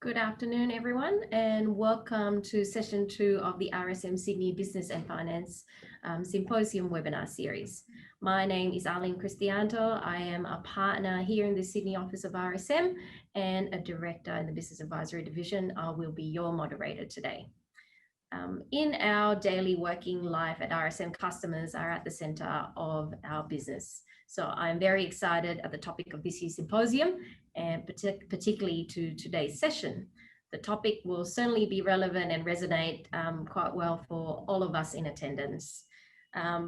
Good afternoon, everyone, and welcome to session 2 of the RSM Sydney Business and Finance Symposium webinar series. My name is Arlene Kristianto. I am a partner here in the Sydney office of RSM and a director in the Business Advisory Division. I will be your moderator today. In our daily working life at RSM, customers are at the center of our business. So I'm very excited at the topic of this year's symposium and particularly to today's session. The topic will certainly be relevant and resonate quite well for all of us in attendance.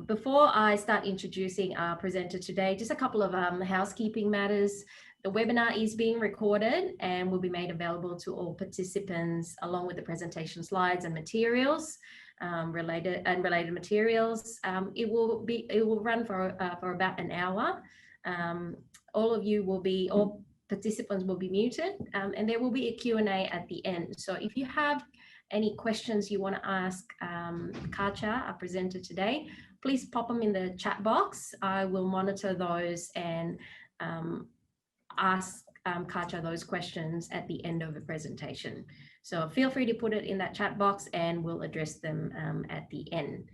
Before I start introducing our presenter today, just a couple of housekeeping matters. The webinar is being recorded and will be made available to all participants along with the presentation slides and materials, related materials. It will run for about an hour. All participants will be muted, and there will be a Q&A at the end. So if you have any questions you want to ask Katja, our presenter today, please pop them in the chat box. I will monitor those and ask Katja those questions at the end of the presentation. So feel free to put it in that chat box and we'll address them at the end.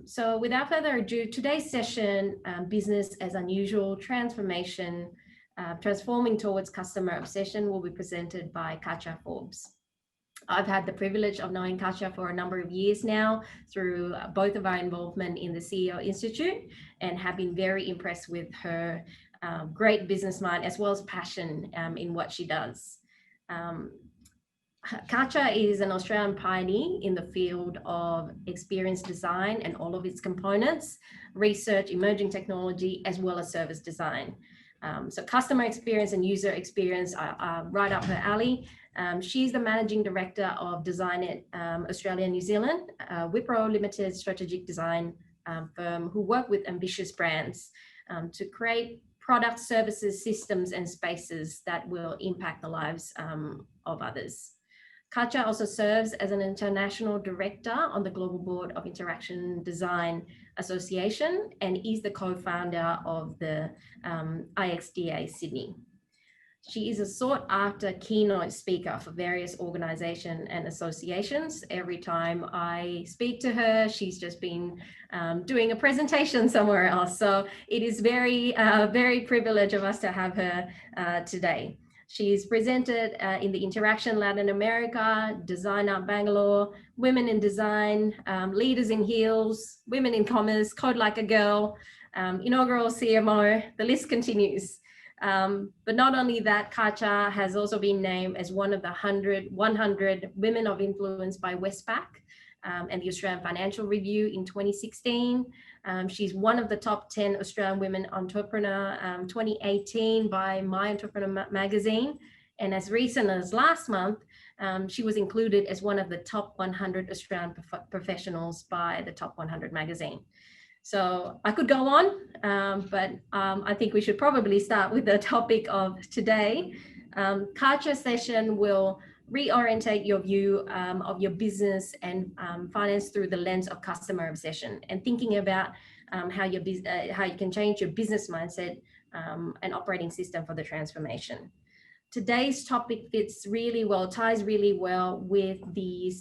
So without further ado, today's session, Business as Unusual, Transformation, Transforming Towards Customer Obsession, will be presented by Katja Forbes. I've had the privilege of knowing Katja for a number of years now through both of our involvement in the CEO Institute, and have been very impressed with her great business mind as well as passion in what she does. Katja is an Australian pioneer in the field of experience design and all of its components, research, emerging technology, as well as service design. So customer experience and user experience are right up her alley. She's the managing director of Designit Australia and New Zealand, Wipro Limited strategic design firm who work with ambitious brands to create products, services, systems, and spaces that will impact the lives of others. Katja also serves as an international director on the Global Board of Interaction Design Association and is the co-founder of the IXDA Sydney. She is a sought-after keynote speaker for various organizations and associations. Every time I speak to her, she's just been doing a presentation somewhere else. So it is very privileged of us to have her today. She's presented in the Interaction Latin America, Design Up Bangalore, Women in Design, Leaders in Heels, Women in Commerce, Code Like a Girl, Inaugural CMO, the list continues. But not only that, Katja has also been named as one of the 100 Women of Influence by Westpac and the Australian Financial Review in 2016. She's one of the top 10 Australian Women Entrepreneur 2018 by My Entrepreneur magazine. And as recent as last month, she was included as one of the top 100 Australian professionals by the Top 100 magazine. So I could go on, but I think we should probably start with the topic of today. Katja's session will reorientate your view of your business and finance through the lens of customer obsession and thinking about how you can change your business mindset and operating system for the transformation. Today's topic ties really well with the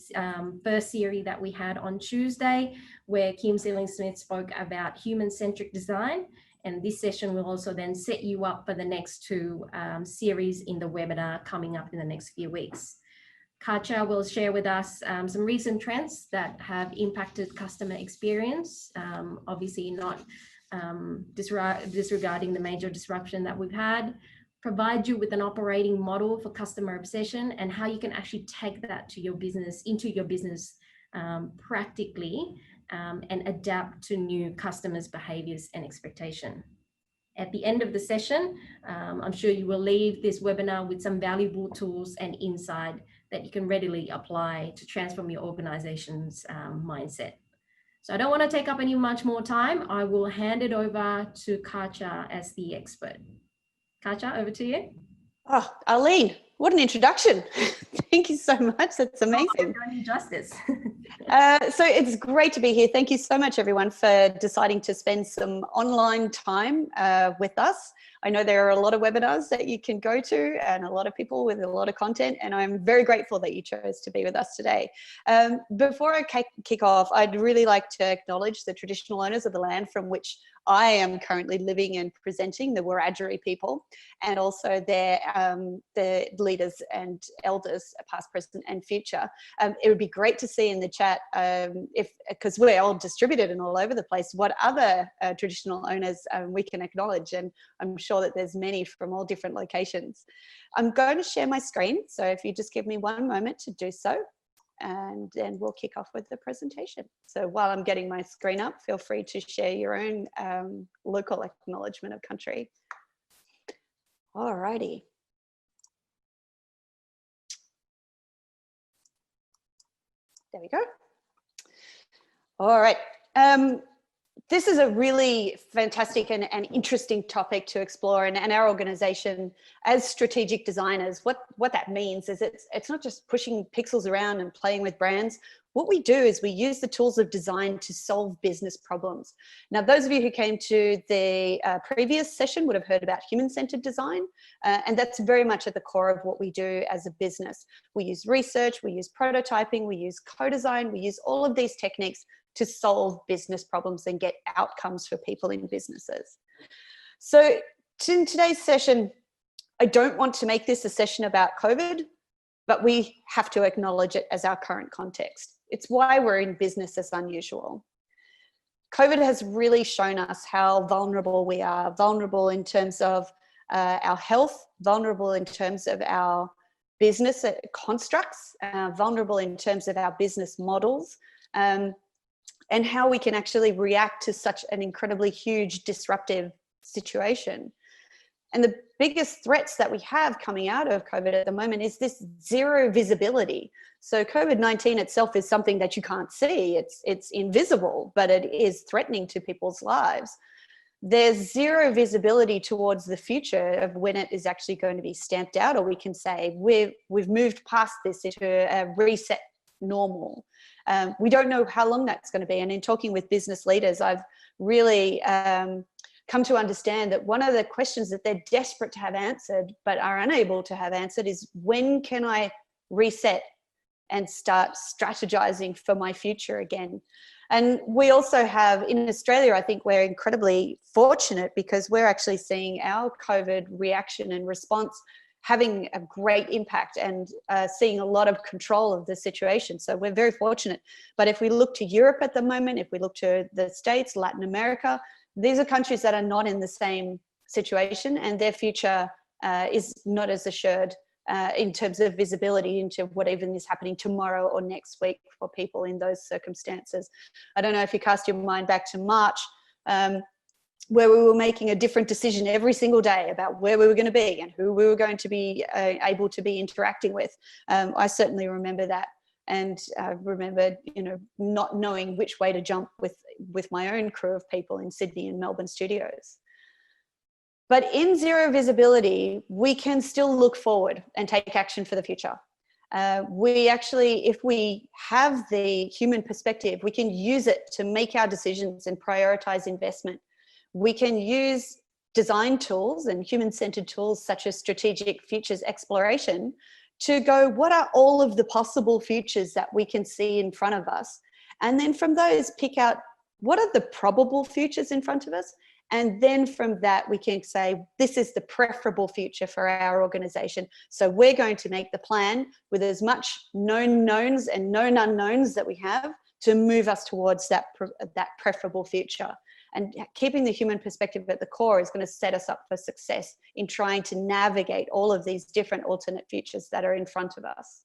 first series that we had on Tuesday, where Kim Sealing-Smith spoke about human-centric design. And this session will also then set you up for the next two series in the webinar coming up in the next few weeks. Katja will share with us some recent trends that have impacted customer experience, obviously not disregarding the major disruption that we've had, provide you with an operating model for customer obsession and how you can actually take that to your business, into your business practically, and adapt to new customers' behaviors and expectation. At the end of the session, I'm sure you will leave this webinar with some valuable tools and insight that you can readily apply to transform your organization's mindset. So I don't want to take up much more time. I will hand it over to Katja as the expert. Katja, over to you. Oh, Arlene, what an introduction. Thank you so much. That's amazing. Justice. So it's great to be here. Thank you so much, everyone, for deciding to spend some online time with us. I know there are a lot of webinars that you can go to and a lot of people with a lot of content, and I'm very grateful that you chose to be with us today. Before I kick off, I'd really like to acknowledge the traditional owners of the land from which I am currently living and presenting, the Wiradjuri people, and also their leaders and elders, past, present, and future. It would be great to see in the chat, because we're all distributed and all over the place, what other traditional owners we can acknowledge, and I'm sure that there's many from all different locations. I'm going to share my screen, so if you just give me one moment to do so, and then we'll kick off with the presentation. So while I'm getting my screen up, feel free to share your own local acknowledgement of country. Alrighty. There we go. All right. This is a really fantastic and interesting topic to explore, and our organization as strategic designers, what that means is it's not just pushing pixels around and playing with brands. What we do is we use the tools of design to solve business problems. Now, those of you who came to the previous session would have heard about human-centered design, and that's very much at the core of what we do as a business. We use research, we use prototyping, we use co-design, we use all of these techniques to solve business problems and get outcomes for people in businesses. So in today's session, I don't want to make this a session about COVID, but we have to acknowledge it as our current context. It's why we're in business as unusual. COVID has really shown us how vulnerable we are, vulnerable in terms of our health, vulnerable in terms of our business constructs, vulnerable in terms of our business models, and how we can actually react to such an incredibly huge disruptive situation. And the biggest threats that we have coming out of COVID at the moment is this zero visibility. So COVID-19 itself is something that you can't see. It's invisible, but it is threatening to people's lives. There's zero visibility towards the future of when it is actually going to be stamped out, or we can say we've moved past this into a reset normal. We don't know how long that's going to be. And in talking with business leaders, I've really come to understand that one of the questions that they're desperate to have answered but are unable to have answered is, when can I reset and start strategizing for my future again? And we also have, in Australia, I think we're incredibly fortunate because we're actually seeing our COVID reaction and response having a great impact and seeing a lot of control of the situation. So we're very fortunate. But if we look to Europe at the moment, if we look to the States, Latin America, these are countries that are not in the same situation, and their future is not as assured in terms of visibility into what even is happening tomorrow or next week for people in those circumstances. I don't know if you cast your mind back to March, where we were making a different decision every single day about where we were going to be and who we were going to be able to be interacting with. I certainly remember that, and remember, not knowing which way to jump with my own crew of people in Sydney and Melbourne studios. But in zero visibility, we can still look forward and take action for the future. We actually, if we have the human perspective, we can use it to make our decisions and prioritize investment. We can use design tools and human-centered tools such as strategic futures exploration to go, what are all of the possible futures that we can see in front of us? And then from those, pick out what are the probable futures in front of us? And then from that, we can say, this is the preferable future for our organization. So we're going to make the plan with as much known knowns and known unknowns that we have to move us towards that preferable future. And keeping the human perspective at the core is going to set us up for success in trying to navigate all of these different alternate futures that are in front of us.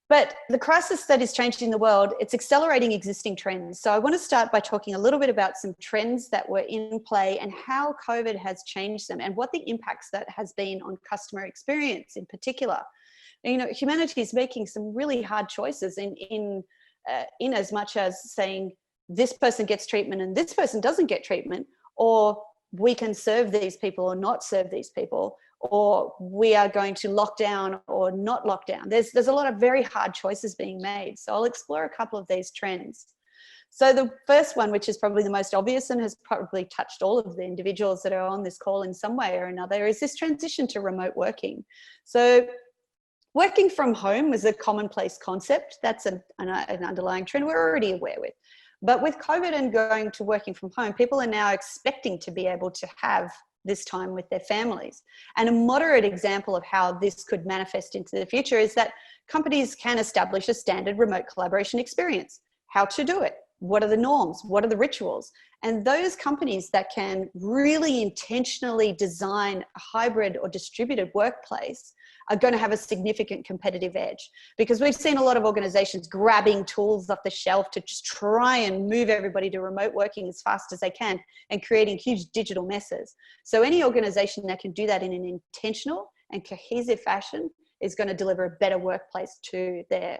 But the crisis that is changing the world, it's accelerating existing trends. So I want to start by talking a little bit about some trends that were in play and how COVID has changed them and what the impacts that has been on customer experience in particular. Humanity is making some really hard choices in as much as saying, this person gets treatment and this person doesn't get treatment, or we can serve these people or not serve these people, or we are going to lock down or not lock down. There's a lot of very hard choices being made. So I'll explore a couple of these trends. So the first one, which is probably the most obvious and has probably touched all of the individuals that are on this call in some way or another, is this transition to remote working. So working from home is a commonplace concept. That's an underlying trend we're already aware with. But with COVID and going to working from home, people are now expecting to be able to have this time with their families. And a moderate example of how this could manifest into the future is that companies can establish a standard remote collaboration experience. How to do it? What are the norms? What are the rituals? And those companies that can really intentionally design a hybrid or distributed workplace are going to have a significant competitive edge, because we've seen a lot of organizations grabbing tools off the shelf to just try and move everybody to remote working as fast as they can and creating huge digital messes. So any organization that can do that in an intentional and cohesive fashion is going to deliver a better workplace to their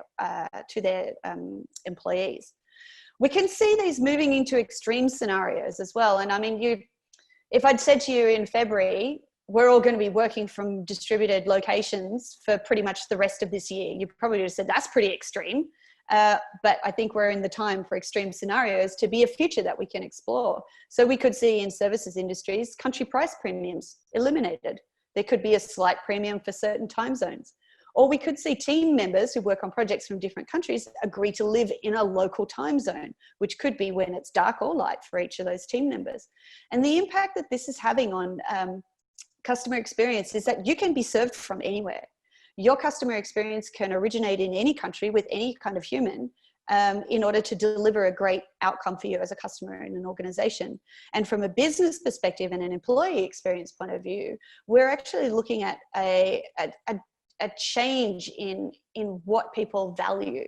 employees. We can see these moving into extreme scenarios as well. And I mean, if I'd said to you in February, we're all going to be working from distributed locations for pretty much the rest of this year, you probably would have said that's pretty extreme. But I think we're in the time for extreme scenarios to be a future that we can explore. So we could see in services industries, country price premiums eliminated. There could be a slight premium for certain time zones. Or we could see team members who work on projects from different countries agree to live in a local time zone, which could be when it's dark or light for each of those team members. And the impact that this is having on customer experience is that you can be served from anywhere. Your customer experience can originate in any country with any kind of human in order to deliver a great outcome for you as a customer in an organization. And from a business perspective and an employee experience point of view, we're actually looking at a change in what people value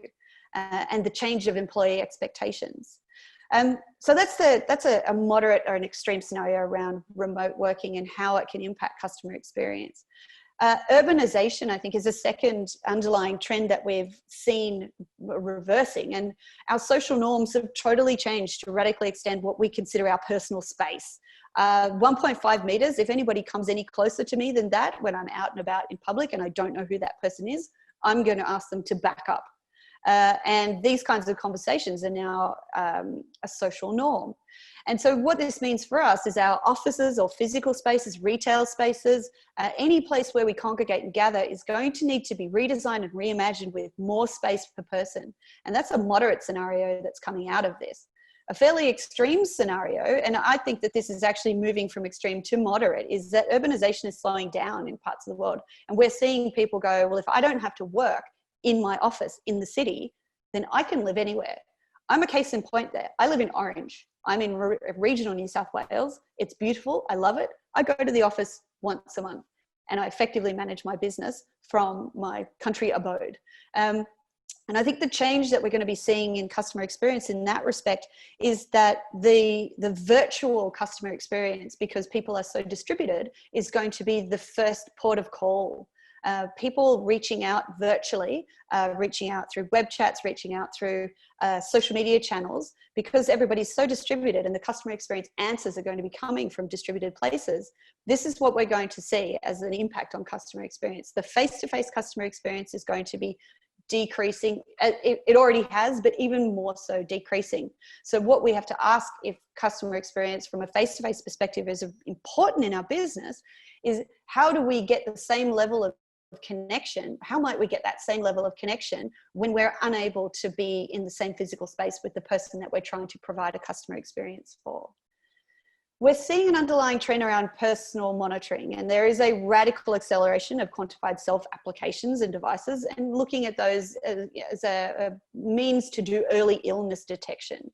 and the change of employee expectations. So that's a moderate or an extreme scenario around remote working and how it can impact customer experience. Urbanization, I think, is a second underlying trend that we've seen reversing, and our social norms have totally changed to radically extend what we consider our personal space. 1.5 meters, if anybody comes any closer to me than that when I'm out and about in public and I don't know who that person is, I'm going to ask them to back up. And these kinds of conversations are now a social norm. And so what this means for us is our offices or physical spaces, retail spaces, any place where we congregate and gather is going to need to be redesigned and reimagined with more space per person. And that's a moderate scenario that's coming out of this. A fairly extreme scenario, and I think that this is actually moving from extreme to moderate, is that urbanization is slowing down in parts of the world. And we're seeing people go, well, if I don't have to work in my office in the city, then I can live anywhere. I'm a case in point there. I live in Orange. I'm in regional New South Wales. It's beautiful. I love it. I go to the office once a month and I effectively manage my business from my country abode. And I think the change that we're going to be seeing in customer experience in that respect is that the virtual customer experience, because people are so distributed, is going to be the first port of call. People reaching out virtually, reaching out through web chats, reaching out through social media channels, because everybody's so distributed and the customer experience answers are going to be coming from distributed places. This is what we're going to see as an impact on customer experience. The face-to-face customer experience is going to be decreasing. It already has, but even more so decreasing. So what we have to ask, if customer experience from a face-to-face perspective is important in our business, is how do we get the same level of connection? How might we get that same level of connection when we're unable to be in the same physical space with the person that we're trying to provide a customer experience for? We're seeing an underlying trend around personal monitoring, and there is a radical acceleration of quantified self applications and devices, and looking at those as a means to do early illness detection.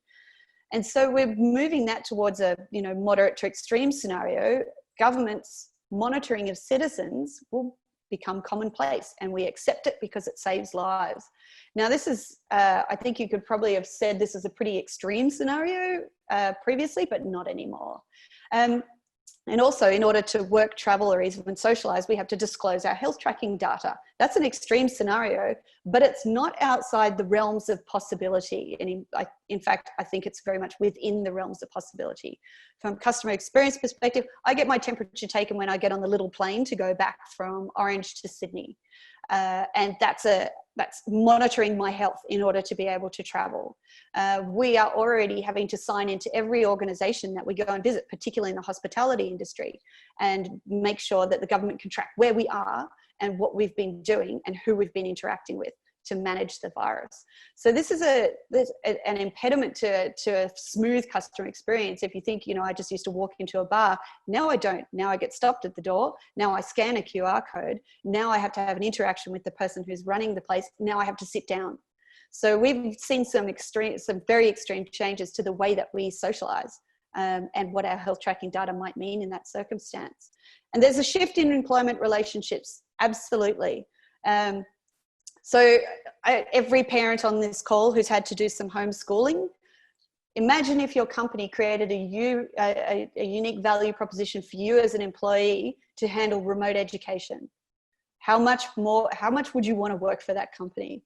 And so we're moving that towards a moderate to extreme scenario. Governments monitoring of citizens will become commonplace, and we accept it because it saves lives. Now, this is, I think you could probably have said this is a pretty extreme scenario previously, but not anymore. And also, in order to work, travel, or even socialize, we have to disclose our health tracking data. That's an extreme scenario, but it's not outside the realms of possibility. And in fact, I think it's very much within the realms of possibility. From a customer experience perspective, I get my temperature taken when I get on the little plane to go back from Orange to Sydney. And that's monitoring my health in order to be able to travel. We are already having to sign into every organization that we go and visit, particularly in the hospitality industry, and make sure that the government can track where we are and what we've been doing and who we've been interacting with to manage the virus. So this is an impediment to a smooth customer experience. If you think, I just used to walk into a bar, now I don't. Now I get stopped at the door. Now I scan a QR code. Now I have to have an interaction with the person who's running the place. Now I have to sit down. So we've seen some very extreme changes to the way that we socialize and what our health tracking data might mean in that circumstance. And there's a shift in employment relationships, absolutely. So every parent on this call who's had to do some homeschooling, imagine if your company created a unique value proposition for you as an employee to handle remote education. How much would you want to work for that company?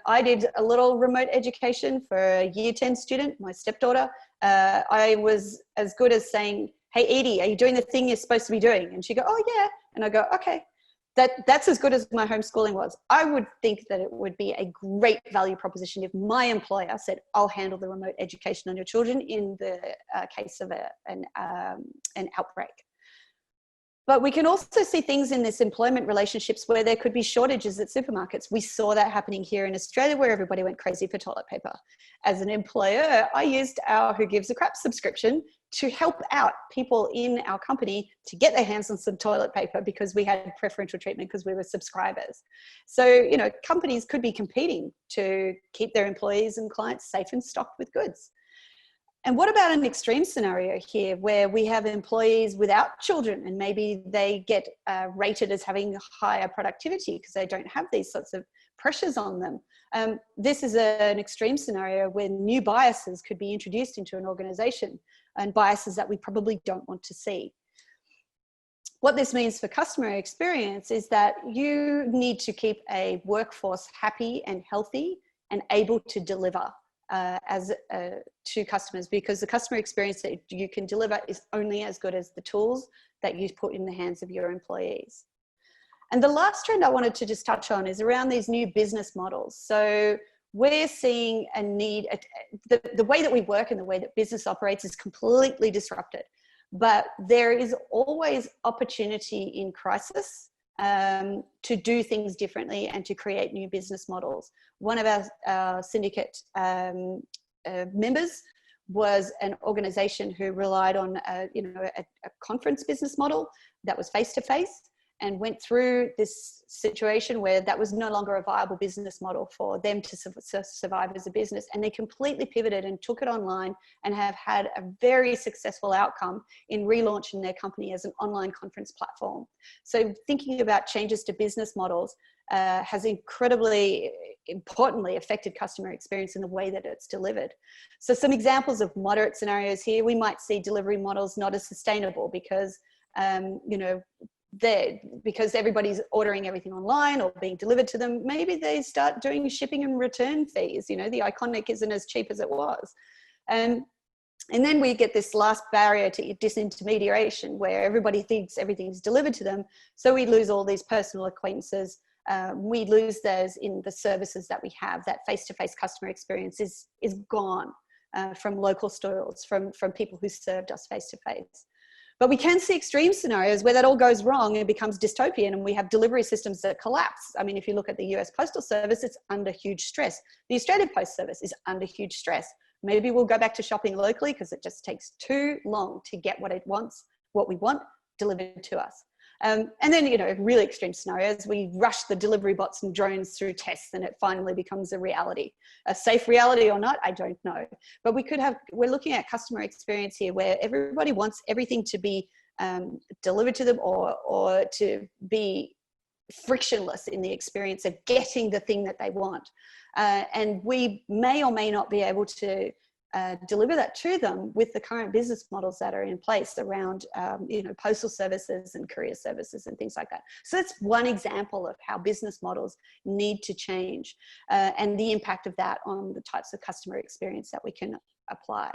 I did a little remote education for a year 10 student, my stepdaughter. I was as good as saying, "Hey, Edie, are you doing the thing you're supposed to be doing?" And she'd go, "Oh yeah." And I go, "Okay." That's as good as my homeschooling was. I would think that it would be a great value proposition if my employer said, "I'll handle the remote education on your children in the case of an outbreak." But we can also see things in this employment relationships where there could be shortages at supermarkets. We saw that happening here in Australia where everybody went crazy for toilet paper. As an employer, I used our Who Gives a Crap subscription to help out people in our company to get their hands on some toilet paper because we had preferential treatment because we were subscribers. So, companies could be competing to keep their employees and clients safe and stocked with goods. And what about an extreme scenario here where we have employees without children and maybe they get rated as having higher productivity because they don't have these sorts of pressures on them? This is an extreme scenario where new biases could be introduced into an organization and biases that we probably don't want to see. What this means for customer experience is that you need to keep a workforce happy and healthy and able to deliver to customers, because the customer experience that you can deliver is only as good as the tools that you put in the hands of your employees. And the last trend I wanted to just touch on is around these new business models. So we're seeing a need, the way that we work and the way that business operates is completely disrupted, but there is always opportunity in crisis to do things differently and to create new business models. One of our syndicate members was an organization who relied on a conference business model that was face-to-face and went through this situation where that was no longer a viable business model for them to survive as a business. And they completely pivoted and took it online and have had a very successful outcome in relaunching their company as an online conference platform. So thinking about changes to business models has incredibly importantly affected customer experience in the way that it's delivered. So some examples of moderate scenarios here, we might see delivery models not as sustainable because, because everybody's ordering everything online or being delivered to them, maybe they start doing shipping and return fees. The Iconic isn't as cheap as it was. And then we get this last barrier to disintermediation where everybody thinks everything's delivered to them. So we lose all these personal acquaintances. We lose those in the services that we have. That face-to-face customer experience is gone from local stores, from people who served us face-to-face. But we can see extreme scenarios where that all goes wrong and becomes dystopian and we have delivery systems that collapse. I mean, if you look at the US Postal Service, it's under huge stress. The Australian Post Service is under huge stress. Maybe we'll go back to shopping locally because it just takes too long to get what we want delivered to us. And then, really extreme scenarios, we rush the delivery bots and drones through tests and it finally becomes a reality. A safe reality or not, I don't know. But we're looking at customer experience here where everybody wants everything to be delivered to them or to be frictionless in the experience of getting the thing that they want. And we may or may not be able to deliver that to them with the current business models that are in place around, postal services and courier services and things like that. So that's one example of how business models need to change and the impact of that on the types of customer experience that we can apply.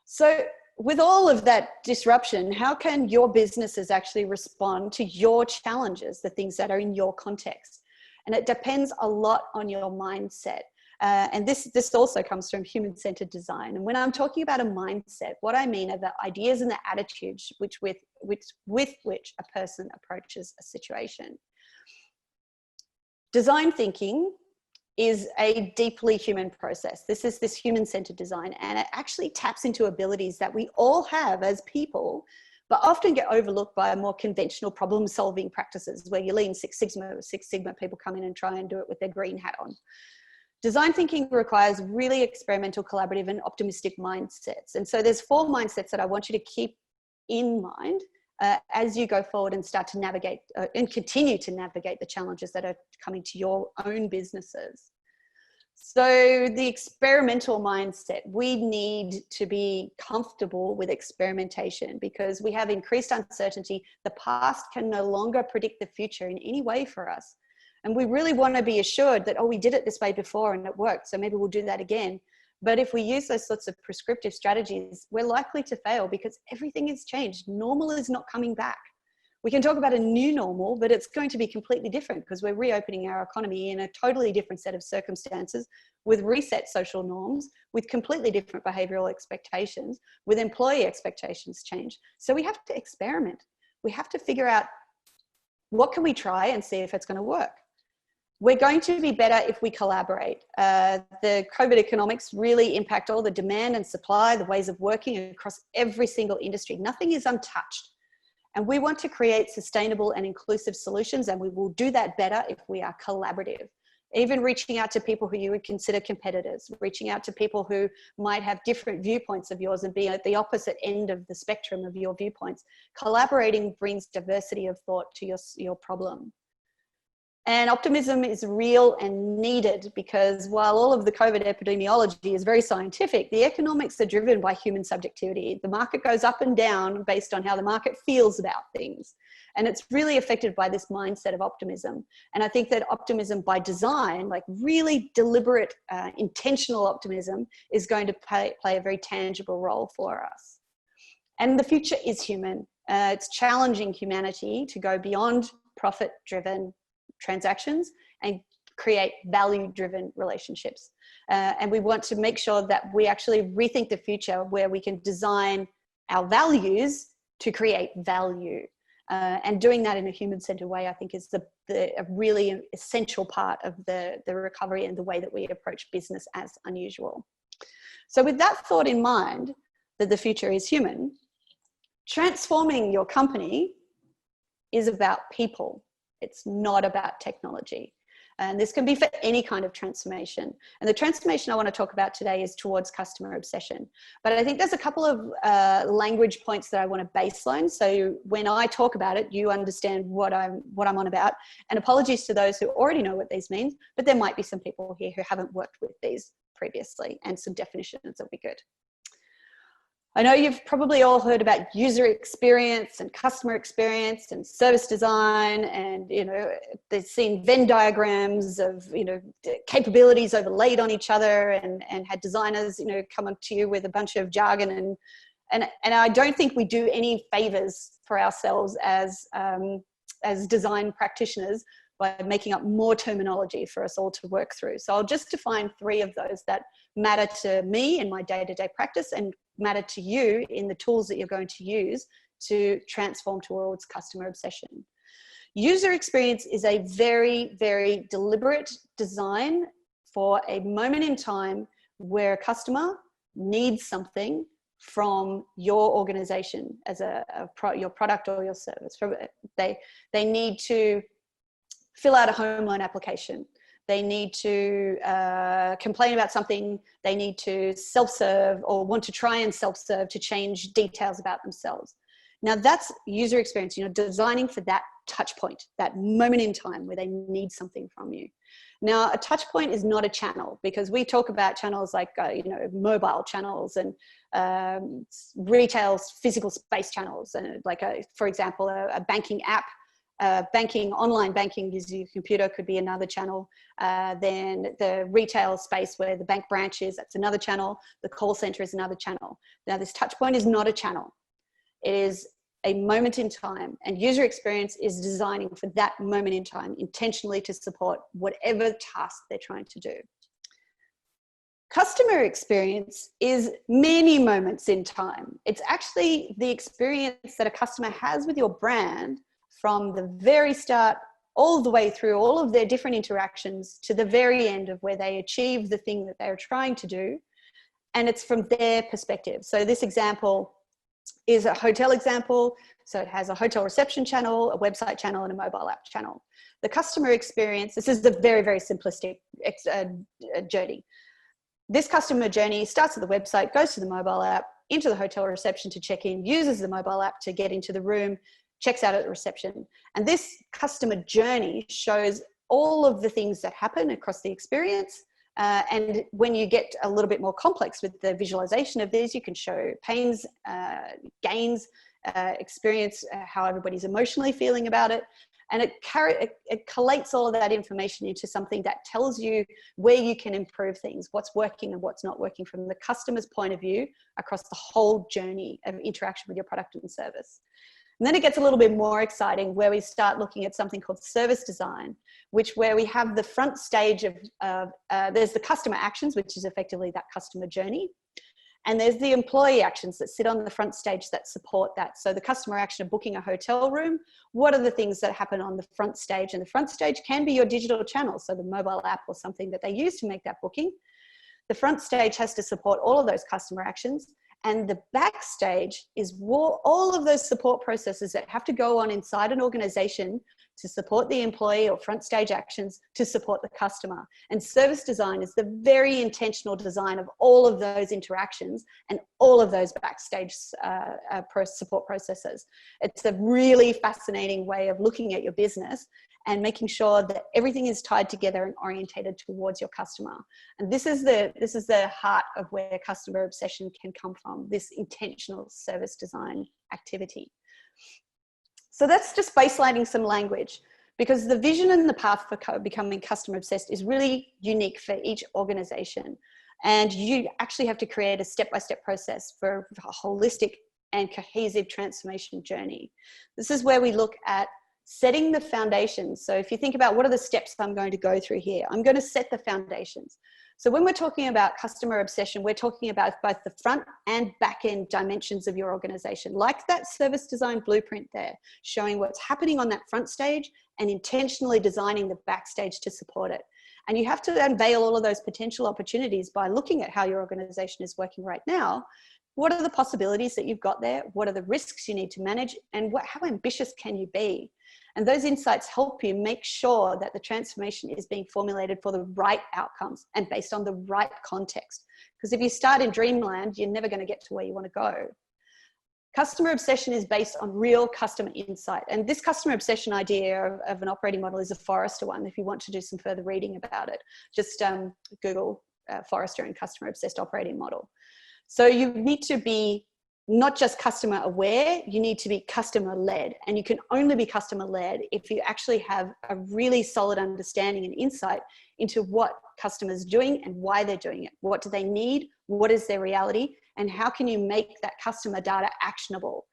So with all of that disruption, how can your businesses actually respond to your challenges, the things that are in your context? And it depends a lot on your mindset. And this also comes from human-centered design. And when I'm talking about a mindset, what I mean are the ideas and the attitudes with which a person approaches a situation. Design thinking is a deeply human process. This is this human-centered design, and it actually taps into abilities that we all have as people, but often get overlooked by more conventional problem-solving practices where you lean Six Sigma people come in and try and do it with their green hat on. Design thinking requires really experimental, collaborative, and optimistic mindsets. And so there's 4 mindsets that I want you to keep in mind as you go forward and start to navigate and continue to navigate the challenges that are coming to your own businesses. So the experimental mindset, we need to be comfortable with experimentation because we have increased uncertainty. The past can no longer predict the future in any way for us. And we really want to be assured that, oh, we did it this way before and it worked, so maybe we'll do that again. But if we use those sorts of prescriptive strategies, we're likely to fail because everything has changed. Normal is not coming back. We can talk about a new normal, but it's going to be completely different because we're reopening our economy in a totally different set of circumstances with reset social norms, with completely different behavioral expectations, with employee expectations change. So we have to experiment. We have to figure out what can we try and see if it's going to work. We're going to be better if we collaborate. The COVID economics really impact all the demand and supply, the ways of working across every single industry. Nothing is untouched. And we want to create sustainable and inclusive solutions, and we will do that better if we are collaborative. Even reaching out to people who you would consider competitors, reaching out to people who might have different viewpoints of yours and be at the opposite end of the spectrum of your viewpoints. Collaborating brings diversity of thought to your problem. And optimism is real and needed because while all of the COVID epidemiology is very scientific, the economics are driven by human subjectivity. The market goes up and down based on how the market feels about things. And it's really affected by this mindset of optimism. And I think that optimism by design, like really deliberate, intentional optimism, is going to play a very tangible role for us. And the future is human. It's challenging humanity to go beyond profit-driven transactions and create value-driven relationships. And we want to make sure that we actually rethink the future where we can design our values to create value. And doing that in a human-centered way, I think, is a really essential part of the recovery and the way that we approach business as unusual. So with that thought in mind, that the future is human, transforming your company is about people. It's not about technology. And this can be for any kind of transformation. And the transformation I want to talk about today is towards customer obsession. But I think there's a couple of language points that I want to baseline. So when I talk about it, you understand what I'm on about. And apologies to those who already know what these mean, but there might be some people here who haven't worked with these previously, and some definitions will be good. I know you've probably all heard about user experience and customer experience and service design, and they've seen Venn diagrams of capabilities overlaid on each other, and had designers come up to you with a bunch of jargon, and I don't think we do any favors for ourselves as design practitioners by making up more terminology for us all to work through. So I'll just define 3 of those that matter to me in my day-to-day practice and matter to you in the tools that you're going to use to transform towards customer obsession. User experience is a very, very deliberate design for a moment in time where a customer needs something from your organization as your product or your service. They need to fill out a home loan application. They need to complain about something. They need to self-serve or want to try and self-serve to change details about themselves. Now that's user experience, designing for that touch point, that moment in time where they need something from you. Now, a touch point is not a channel, because we talk about channels like, mobile channels and retail physical space channels. And for example, a banking app, online banking using your computer could be another channel. Then the retail space where the bank branch is, that's another channel. The call center is another channel. Now, this touch point is not a channel. It is a moment in time, and user experience is designing for that moment in time intentionally to support whatever task they're trying to do. Customer experience is many moments in time. It's actually the experience that a customer has with your brand from the very start all the way through all of their different interactions to the very end of where they achieve the thing that they're trying to do. And it's from their perspective. So this example is a hotel example. So it has a hotel reception channel, a website channel, and a mobile app channel. The customer experience, this is the very, very simplistic journey. This customer journey starts at the website, goes to the mobile app, into the hotel reception to check in, uses the mobile app to get into the room, checks out at the reception. And this customer journey shows all of the things that happen across the experience. And when you get a little bit more complex with the visualization of these, you can show pains, gains, experience, how everybody's emotionally feeling about it. And it collates all of that information into something that tells you where you can improve things, what's working and what's not working from the customer's point of view across the whole journey of interaction with your product and service. And then it gets a little bit more exciting where we start looking at something called service design, where we have the front stage of there's the customer actions, which is effectively that customer journey. And there's the employee actions that sit on the front stage that support that. So the customer action of booking a hotel room, what are the things that happen on the front stage? And the front stage can be your digital channel, so the mobile app or something that they use to make that booking. The front stage has to support all of those customer actions. And the backstage is all of those support processes that have to go on inside an organization to support the employee or front stage actions to support the customer. And service design is the very intentional design of all of those interactions and all of those backstage support processes. It's a really fascinating way of looking at your business and making sure that everything is tied together and orientated towards your customer. And this is the heart of where customer obsession can come from, this intentional service design activity. So that's just baselining some language, because the vision and the path for becoming customer obsessed is really unique for each organization. And you actually have to create a step-by-step process for a holistic and cohesive transformation journey. This is where we look at setting the foundations. So if you think about what are the steps I'm going to go through here, I'm going to set the foundations. So when we're talking about customer obsession, we're talking about both the front and back end dimensions of your organization, like that service design blueprint there, showing what's happening on that front stage and intentionally designing the backstage to support it. And you have to unveil all of those potential opportunities by looking at how your organization is working right now. What are the possibilities that you've got there? What are the risks you need to manage? And how ambitious can you be? And those insights help you make sure that the transformation is being formulated for the right outcomes and based on the right context. Because if you start in dreamland, you're never going to get to where you want to go. Customer obsession is based on real customer insight. And this customer obsession idea of an operating model is a Forrester one. If you want to do some further reading about it, just Google Forrester and customer obsessed operating model. So you need to be not just customer aware, you need to be customer led. And you can only be customer led if you actually have a really solid understanding and insight into what customers are doing and why they're doing it. What do they need? What is their reality? And how can you make that customer data actionable?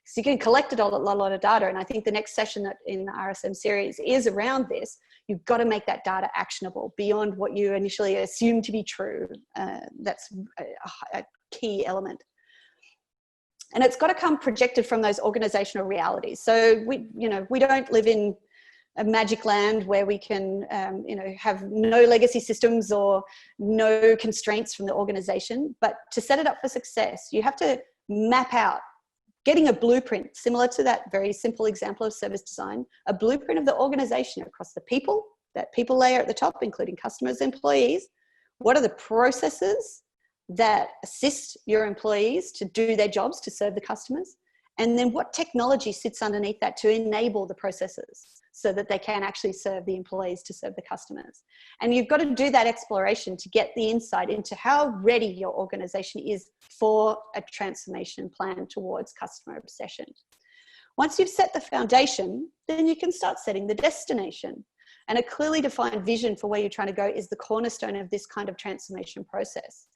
So you can collect a lot of data. And I think the next session that in the RSM series is around this. You've got to make that data actionable beyond what you initially assume to be true. That's a key element. And it's got to come projected from those organizational realities. So we don't live in a magic land where we can, have no legacy systems or no constraints from the organization. But to set it up for success, you have to map out, getting a blueprint, similar to that very simple example of service design, a blueprint of the organization across the people, that people layer at the top, including customers, employees. What are the processes that assist your employees to do their jobs to serve the customers? And then what technology sits underneath that to enable the processes so that they can actually serve the employees to serve the customers. And you've got to do that exploration to get the insight into how ready your organization is for a transformation plan towards customer obsession. Once you've set the foundation, then you can start setting the destination. And a clearly defined vision for where you're trying to go is the cornerstone of this kind of transformation process.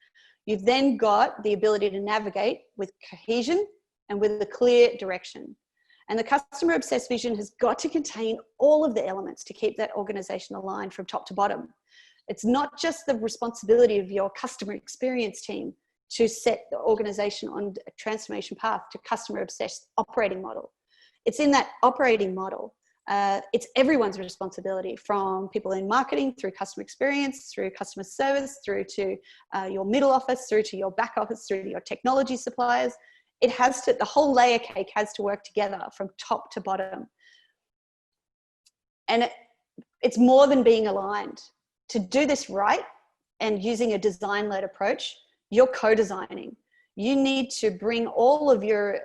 You've then got the ability to navigate with cohesion and with a clear direction. And the customer obsessed vision has got to contain all of the elements to keep that organization aligned from top to bottom. It's not just the responsibility of your customer experience team to set the organization on a transformation path to customer obsessed operating model. It's in that operating model. It's everyone's responsibility, from people in marketing, through customer experience, through customer service, through to your middle office, through to your back office, through to your technology suppliers. It has to, the whole layer cake has to work together from top to bottom. And it's more than being aligned. To do this right and using a design-led approach, you're co-designing. You need to bring all of your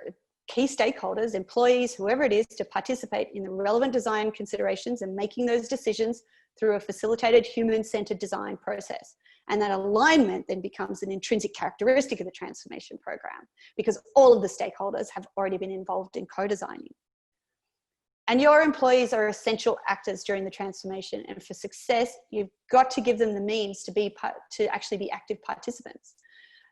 key stakeholders, employees, whoever it is, to participate in the relevant design considerations and making those decisions through a facilitated human-centered design process. And that alignment then becomes an intrinsic characteristic of the transformation program, because all of the stakeholders have already been involved in co-designing. And your employees are essential actors during the transformation. And for success, you've got to give them the means to actually be active participants.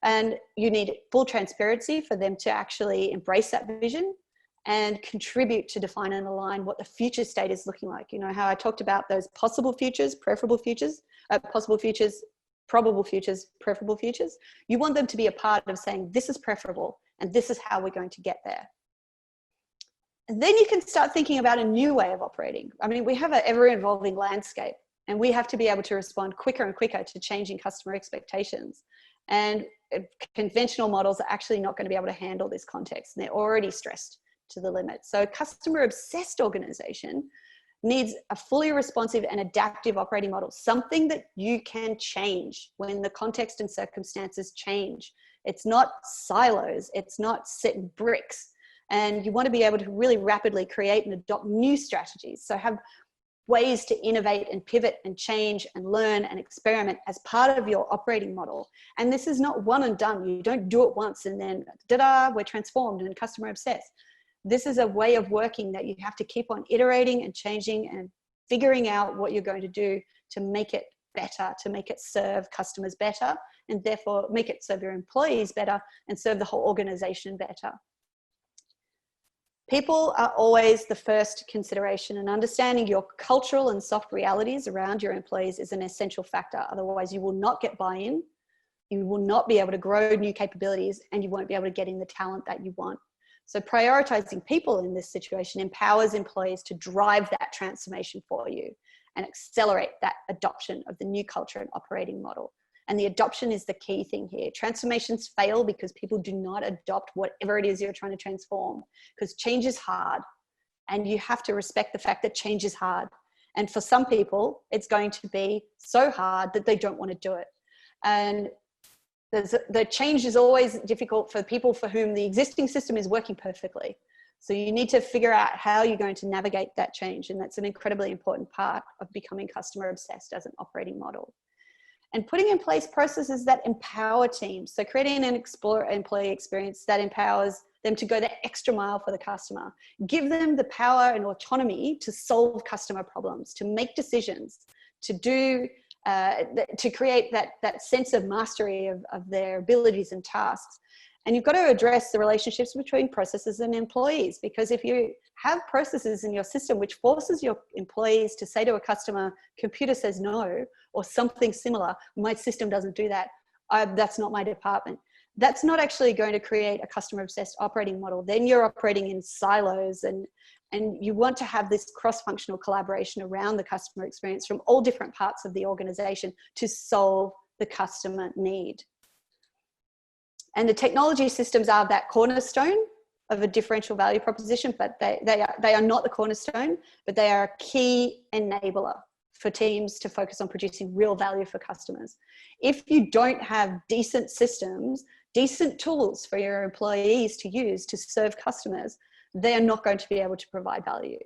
And you need full transparency for them to actually embrace that vision and contribute to define and align what the future state is looking like. You know how I talked about those possible futures, preferable futures, possible futures, probable futures, preferable futures. You want them to be a part of saying, this is preferable and this is how we're going to get there. And then you can start thinking about a new way of operating. I mean, we have an ever-evolving landscape, and we have to be able to respond quicker and quicker to changing customer expectations. And conventional models are actually not going to be able to handle this context, and they're already stressed to the limit. So a customer-obsessed organization needs a fully responsive and adaptive operating model, something that you can change when the context and circumstances change. It's not silos, it's not set in bricks. And you want to be able to really rapidly create and adopt new strategies. So have ways to innovate and pivot and change and learn and experiment as part of your operating model. And this is not one and done. You don't do it once and then, ta-da, we're transformed and customer obsessed. This is a way of working that you have to keep on iterating and changing and figuring out what you're going to do to make it better, to make it serve customers better, and therefore make it serve your employees better and serve the whole organization better. People are always the first consideration, and understanding your cultural and soft realities around your employees is an essential factor. Otherwise, you will not get buy-in, you will not be able to grow new capabilities, and you won't be able to get in the talent that you want. So prioritizing people in this situation empowers employees to drive that transformation for you and accelerate that adoption of the new culture and operating model. And the adoption is the key thing here. Transformations fail because people do not adopt whatever it is you're trying to transform, because change is hard, and you have to respect the fact that change is hard. And for some people, it's going to be so hard that they don't want to do it. And the change is always difficult for people for whom the existing system is working perfectly. So you need to figure out how you're going to navigate that change. And that's an incredibly important part of becoming customer obsessed as an operating model. And putting in place processes that empower teams. So creating an employee experience that empowers them to go the extra mile for the customer. Give them the power and autonomy to solve customer problems, to make decisions, to create that sense of mastery of their abilities and tasks. And you've got to address the relationships between processes and employees, because if you have processes in your system which forces your employees to say to a customer, computer says no, or something similar, my system doesn't do that, that's not my department. That's not actually going to create a customer obsessed operating model. Then you're operating in silos, and you want to have this cross-functional collaboration around the customer experience from all different parts of the organization to solve the customer need. And the technology systems are that cornerstone of a differential value proposition, but they are not the cornerstone, but they are a key enabler for teams to focus on producing real value for customers. If you don't have decent systems decent tools for your employees to use to serve customers, they are not going to be able to provide value.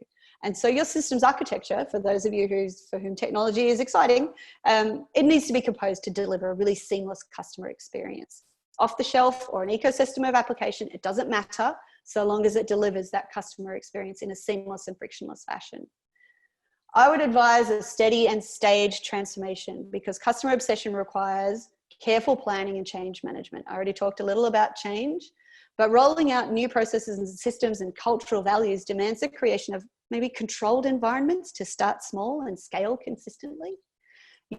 And so your systems architecture, for those of you for whom technology is exciting, it needs to be composed to deliver a really seamless customer experience. Off the shelf or an ecosystem of application, it doesn't matter, so long as it delivers that customer experience in a seamless and frictionless fashion. I would advise a steady and staged transformation, because customer obsession requires careful planning and change management. I already talked a little about change, but rolling out new processes and systems and cultural values demands the creation of maybe controlled environments to start small and scale consistently.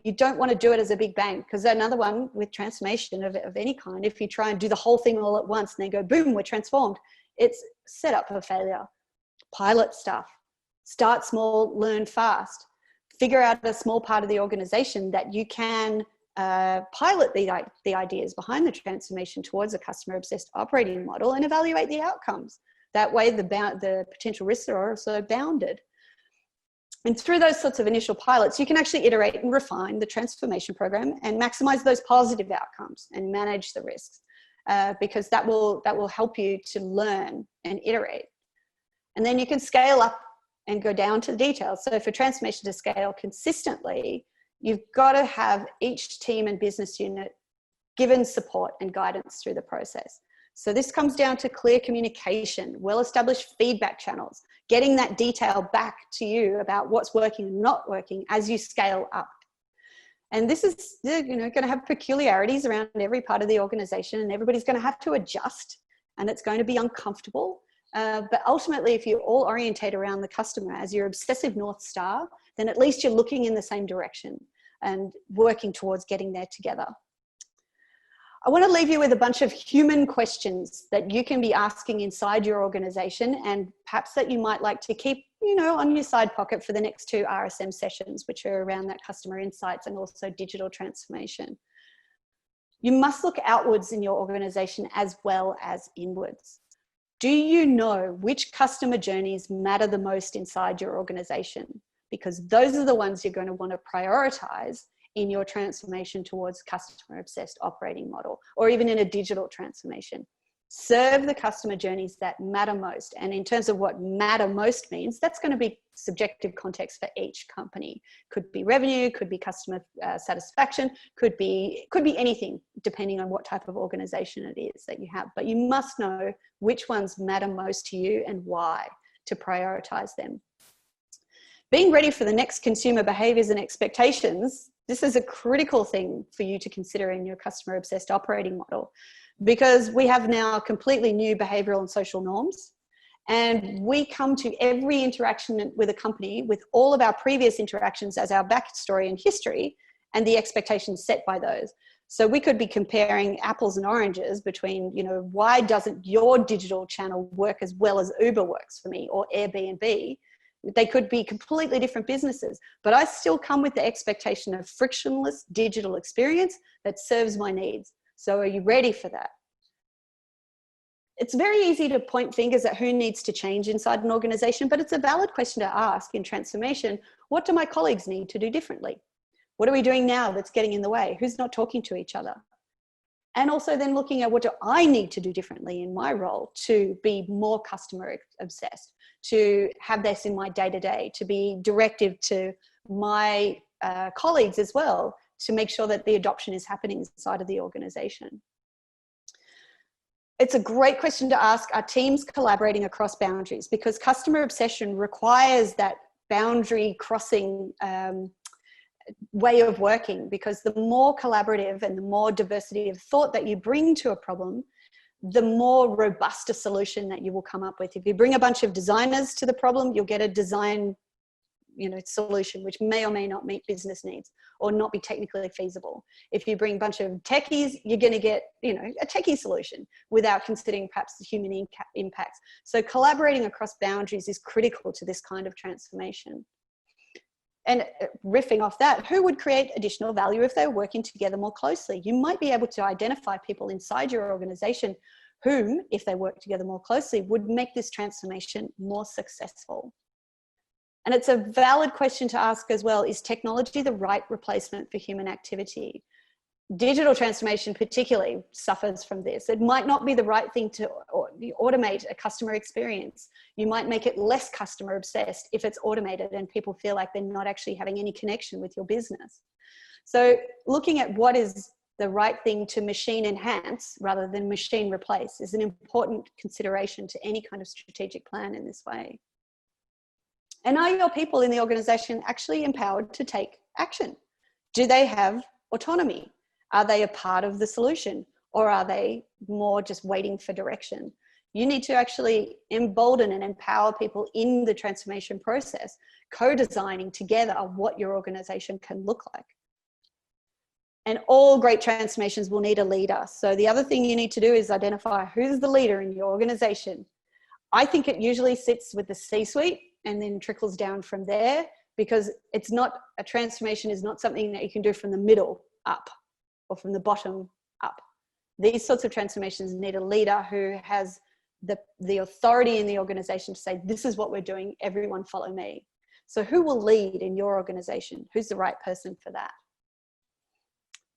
You don't want to do it as a big bang, because another one with transformation of any kind, if you try and do the whole thing all at once and then go, boom, we're transformed, it's set up for failure. Pilot stuff. Start small, learn fast. Figure out a small part of the organization that you can pilot the ideas behind the transformation towards a customer-obsessed operating model and evaluate the outcomes. That way the potential risks are also bounded. And through those sorts of initial pilots, you can actually iterate and refine the transformation program and maximize those positive outcomes and manage the risks, because that will help you to learn and iterate. And then you can scale up and go down to the details. So for transformation to scale consistently, you've got to have each team and business unit given support and guidance through the process. So this comes down to clear communication, well-established feedback channels, getting that detail back to you about what's working and not working as you scale up. And this is, going to have peculiarities around every part of the organization, and everybody's going to have to adjust, and it's going to be uncomfortable. But ultimately, if you all orientate around the customer as your obsessive North Star, then at least you're looking in the same direction and working towards getting there together. I want to leave you with a bunch of human questions that you can be asking inside your organization, and perhaps that you might like to keep, on your side pocket for the next 2 RSM sessions, which are around that customer insights and also digital transformation. You must look outwards in your organization as well as inwards. Do you know which customer journeys matter the most inside your organization? Because those are the ones you're going to want to prioritize in your transformation towards customer-obsessed operating model, or even in a digital transformation. Serve the customer journeys that matter most. And in terms of what matter most means, that's going to be subjective context for each company. Could be revenue, could be customer satisfaction, could be anything, depending on what type of organization it is that you have. But you must know which ones matter most to you and why, to prioritize them. Being ready for the next consumer behaviors and expectations, this is a critical thing for you to consider in your customer-obsessed operating model, because we have now completely new behavioral and social norms. And we come to every interaction with a company with all of our previous interactions as our backstory and history and the expectations set by those. So we could be comparing apples and oranges between, why doesn't your digital channel work as well as Uber works for me, or Airbnb? They could be completely different businesses, but I still come with the expectation of frictionless digital experience that serves my needs. So are you ready for that? It's very easy to point fingers at who needs to change inside an organization, but it's a valid question to ask in transformation. What do my colleagues need to do differently? What are we doing now that's getting in the way? Who's not talking to each other? And also then looking at what do I need to do differently in my role to be more customer obsessed, to have this in my day-to-day, to be directive to my colleagues as well, to make sure that the adoption is happening inside of the organization. It's a great question to ask, are teams collaborating across boundaries? Because customer obsession requires that boundary crossing way of working, because the more collaborative and the more diversity of thought that you bring to a problem, the more robust a solution that you will come up with. If you bring a bunch of designers to the problem, you'll get a design solution which may or may not meet business needs or not be technically feasible. If you bring a bunch of techies, you're going to get a techie solution without considering perhaps the human impacts. So collaborating across boundaries is critical to this kind of transformation. And riffing off that, who would create additional value if they were working together more closely? You might be able to identify people inside your organization whom, if they work together more closely, would make this transformation more successful. And it's a valid question to ask as well, is technology the right replacement for human activity? digital transformation particularly suffers from this. It might not be the right thing to automate a customer experience. You might make it less customer obsessed if it's automated and people feel like they're not actually having any connection with your business. So looking at what is the right thing to machine enhance rather than machine replace is an important consideration to any kind of strategic plan in this way. And are your people in the organization actually empowered to take action? Do they have autonomy? Are they a part of the solution, or are they more just waiting for direction? You need to actually embolden and empower people in the transformation process, co-designing together what your organization can look like. And all great transformations will need a leader. So the other thing you need to do is identify who's the leader in your organization. I think it usually sits with the C-suite and then trickles down from there, because it's not, a transformation is not something that you can do from the middle up or from the bottom up. These sorts of transformations need a leader who has the authority in the organization to say, this is what we're doing, everyone follow me. So who will lead in your organization? Who's the right person for that?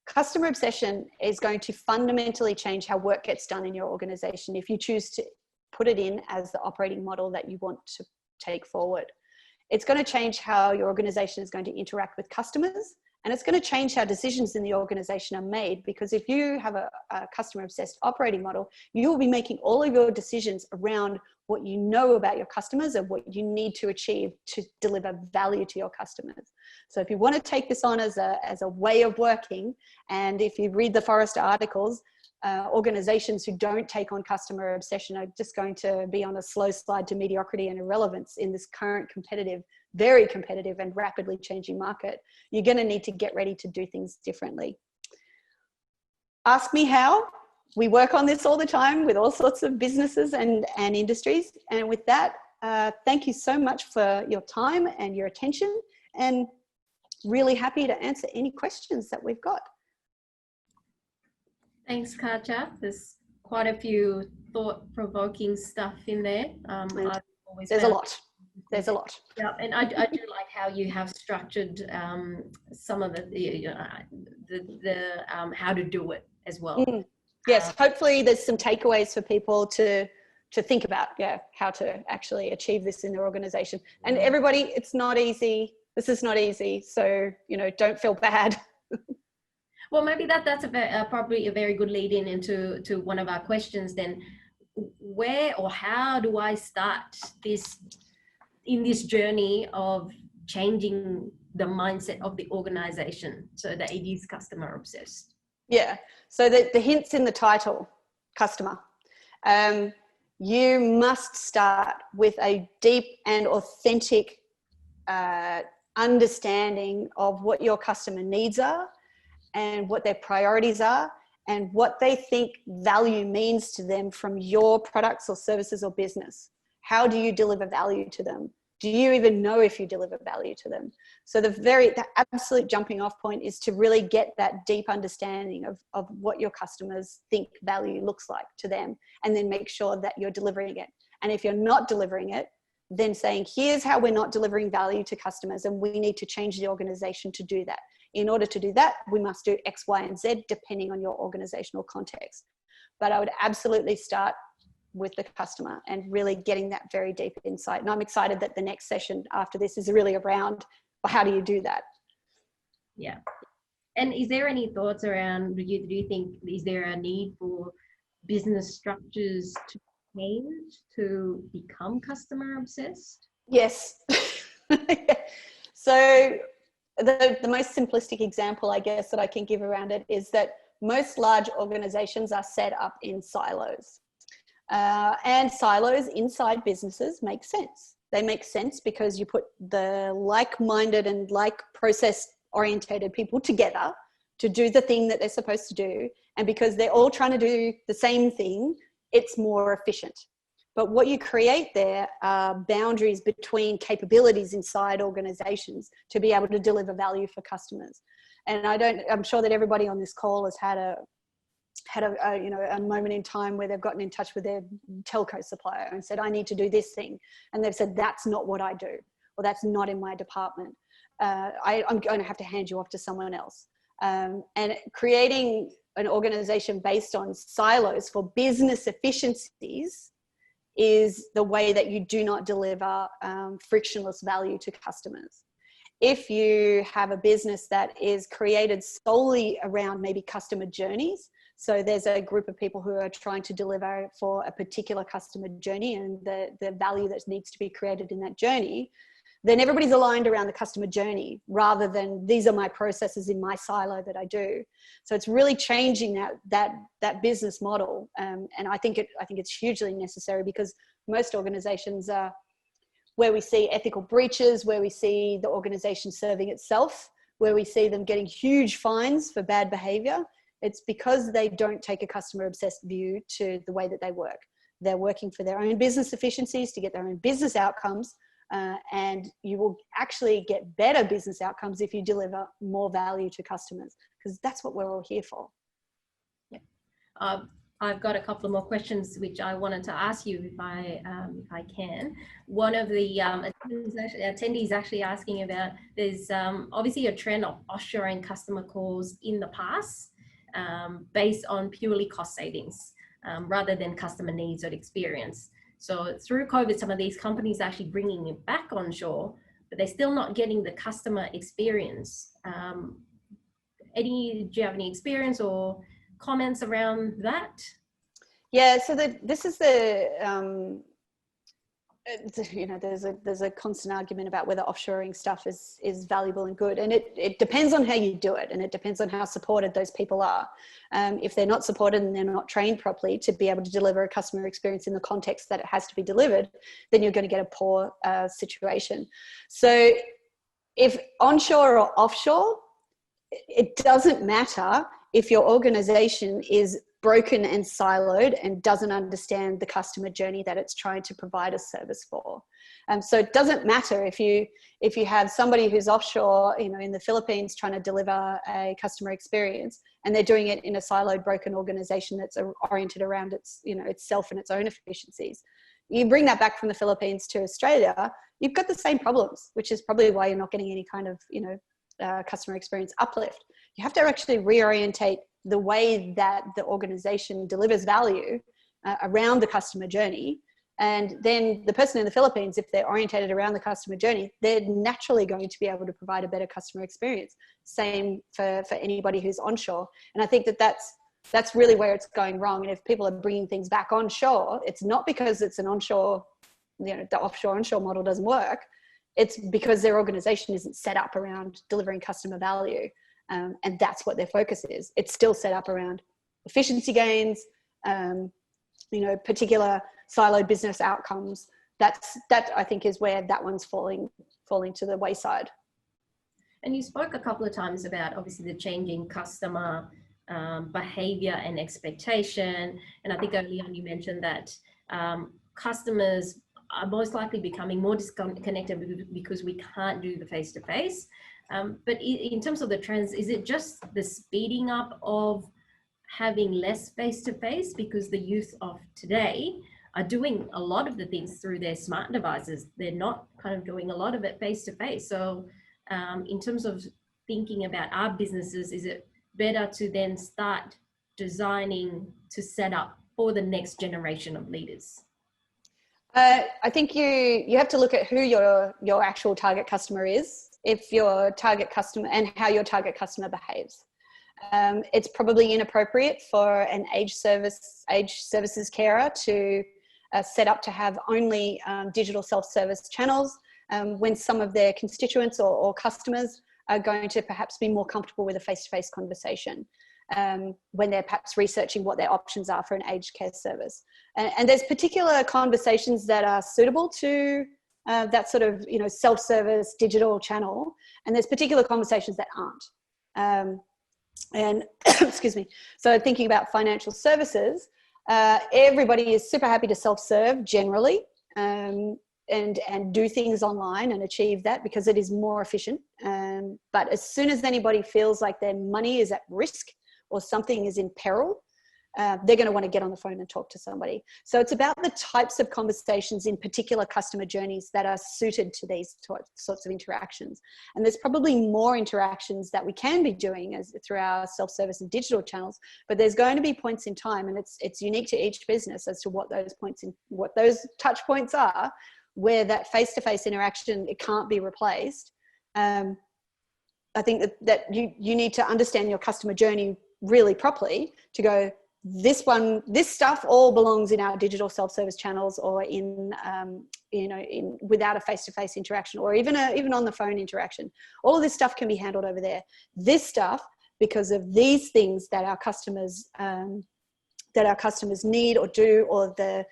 Customer obsession is going to fundamentally change how work gets done in your organization if you choose to put it in as the operating model that you want to take forward. It's going to change how your organization is going to interact with customers, and it's going to change how decisions in the organization are made, because if you have a customer obsessed operating model, you will be making all of your decisions around what you know about your customers and what you need to achieve to deliver value to your customers. So if you want to take this on as a way of working, and if you read the Forrester articles, organizations who don't take on customer obsession are just going to be on a slow slide to mediocrity and irrelevance in this current competitive, very competitive and rapidly changing market. You're going to need to get ready to do things differently. Ask me how. We work on this all the time with all sorts of businesses and industries. And with that, thank you so much for your time and your attention, and really happy to answer any questions that we've got. Thanks, Katja. There's quite a few thought-provoking stuff in there. There's a lot. There's a lot. Yeah, and I do like how you have structured some of the how to do it as well. Yes, hopefully there's some takeaways for people to think about, how to actually achieve this in their organization. And everybody, it's not easy. This is not easy. So, don't feel bad. Well, maybe that's probably a very good lead in into one of our questions then. Where or how do I start in this journey of changing the mindset of the organization so that it is customer obsessed? Yeah, so the hint's in the title, customer. You must start with a deep and authentic understanding of what your customer needs are and what their priorities are and what they think value means to them from your products or services or business. How do you deliver value to them? Do you even know if you deliver value to them? So the absolute jumping off point is to really get that deep understanding of what your customers think value looks like to them, and then make sure that you're delivering it. And if you're not delivering it, then saying, here's how we're not delivering value to customers, and we need to change the organization to do that. In order to do that, we must do X, Y, and Z depending on your organizational context. But I would absolutely start with the customer and really getting that very deep insight. And I'm excited that the next session after this is really around, well, how do you do that? Yeah. And is there any thoughts around, do you think, is there a need for business structures to change to become customer obsessed? Yes. So the most simplistic example, I guess, that I can give around it is that most large organizations are set up in silos. And silos inside businesses make sense. They make sense because you put the like-minded and process-orientated people together to do the thing that they're supposed to do. And because they're all trying to do the same thing, it's more efficient. But what you create there are boundaries between capabilities inside organizations to be able to deliver value for customers. And I'm sure that everybody on this call has had a moment in time where they've gotten in touch with their telco supplier and said, I need to do this thing. And they've said, that's not what I do, or that's not in my department. I'm going to have to hand you off to someone else. And creating an organization based on silos for business efficiencies is the way that you do not deliver frictionless value to customers. If you have a business that is created solely around maybe customer journeys, so there's a group of people who are trying to deliver for a particular customer journey and the value that needs to be created in that journey, then everybody's aligned around the customer journey rather than these are my processes in my silo that I do. So it's really changing that business model, and I think it's hugely necessary, because most organizations are where we see ethical breaches, where we see the organization serving itself, where we see them getting huge fines for bad behavior. It's because they don't take a customer obsessed view to the way that they work. They're working for their own business efficiencies to get their own business outcomes. And you will actually get better business outcomes if you deliver more value to customers, because that's what we're all here for. Yeah. I've got a couple of more questions which I wanted to ask you if I can. One of the attendees actually asking about, there's obviously a trend of offshoring customer calls in the past based on purely cost savings rather than customer needs or experience. So through COVID, some of these companies are actually bringing it back onshore, but they're still not getting the customer experience. Do you have any experience or comments around that? Yeah, so this is there's a constant argument about whether offshoring stuff is valuable and good, and it depends on how you do it, and it depends on how supported those people are. If they're not supported and they're not trained properly to be able to deliver a customer experience in the context that it has to be delivered, then you're going to get a poor situation. So if onshore or offshore, it doesn't matter if your organization is broken and siloed and doesn't understand the customer journey that it's trying to provide a service for. So it doesn't matter if you have somebody who's offshore, in the Philippines trying to deliver a customer experience, and they're doing it in a siloed, broken organization that's oriented around itself and its own efficiencies. You bring that back from the Philippines to Australia, you've got the same problems, which is probably why you're not getting any kind of, customer experience uplift. You have to actually reorientate the way that the organization delivers value around the customer journey. And then the person in the Philippines, if they're orientated around the customer journey, they're naturally going to be able to provide a better customer experience. Same for anybody who's onshore. And I think that's really where it's going wrong. And if people are bringing things back onshore, it's not because it's an onshore, the offshore onshore model doesn't work. It's because their organization isn't set up around delivering customer value. And that's what their focus is. It's still set up around efficiency gains, particular siloed business outcomes. That I think is where that one's falling to the wayside. And you spoke a couple of times about obviously the changing customer behavior and expectation. And I think early on you mentioned that customers are most likely becoming more disconnected because we can't do the face-to-face. But in terms of the trends, is it just the speeding up of having less face-to-face, because the youth of today are doing a lot of the things through their smart devices? They're not kind of doing a lot of it face-to-face. So in terms of thinking about our businesses, is it better to then start designing to set up for the next generation of leaders? I think you have to look at who your actual target customer is. If your target customer and how your target customer behaves. It's probably inappropriate for an age services carer to set up to have only digital self-service channels when some of their constituents or customers are going to perhaps be more comfortable with a face-to-face conversation when they're perhaps researching what their options are for an aged care service. And there's particular conversations that are suitable to that sort of self-service digital channel, and there's particular conversations that aren't. And excuse me. So thinking about financial services, everybody is super happy to self-serve generally, and do things online and achieve that because it is more efficient. But as soon as anybody feels like their money is at risk or something is in peril, they're going to want to get on the phone and talk to somebody. So it's about the types of conversations in particular customer journeys that are suited to these sorts of interactions. And there's probably more interactions that we can be doing through our self-service and digital channels, but there's going to be points in time, and it's unique to each business as to what those touch points are, where that face-to-face interaction, it can't be replaced. I think that you need to understand your customer journey really properly to go, this stuff all belongs in our digital self-service channels, or in without a face-to-face interaction, or even on the phone interaction. All of this stuff can be handled over there. This stuff, because of these things that our customers need or do, or the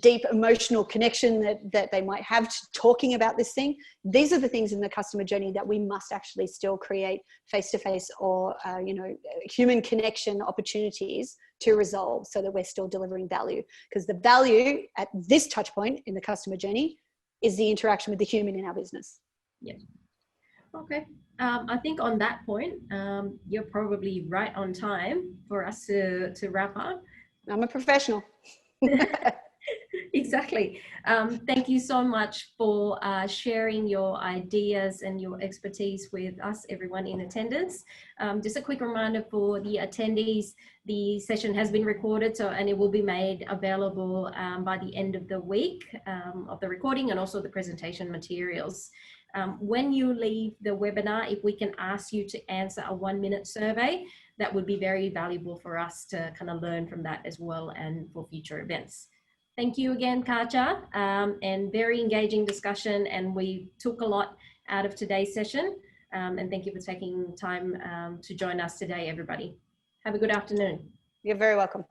deep emotional connection that they might have to talking about this thing. These are the things in the customer journey that we must actually still create face-to-face or, human connection opportunities to resolve, so that we're still delivering value. Because the value at this touch point in the customer journey is the interaction with the human in our business. Yeah. Okay. I think on that point, you're probably right on time for us to wrap up. I'm a professional. Exactly. Thank you so much for sharing your ideas and your expertise with us, everyone in attendance. Just a quick reminder for the attendees, the session has been recorded, and it will be made available by the end of the week of the recording, and also the presentation materials. When you leave the webinar, if we can ask you to answer a 1-minute survey, that would be very valuable for us to kind of learn from that as well, and for future events. Thank you again, Katja, and very engaging discussion, and we took a lot out of today's session, and thank you for taking time to join us today, everybody. Have a good afternoon. You're very welcome.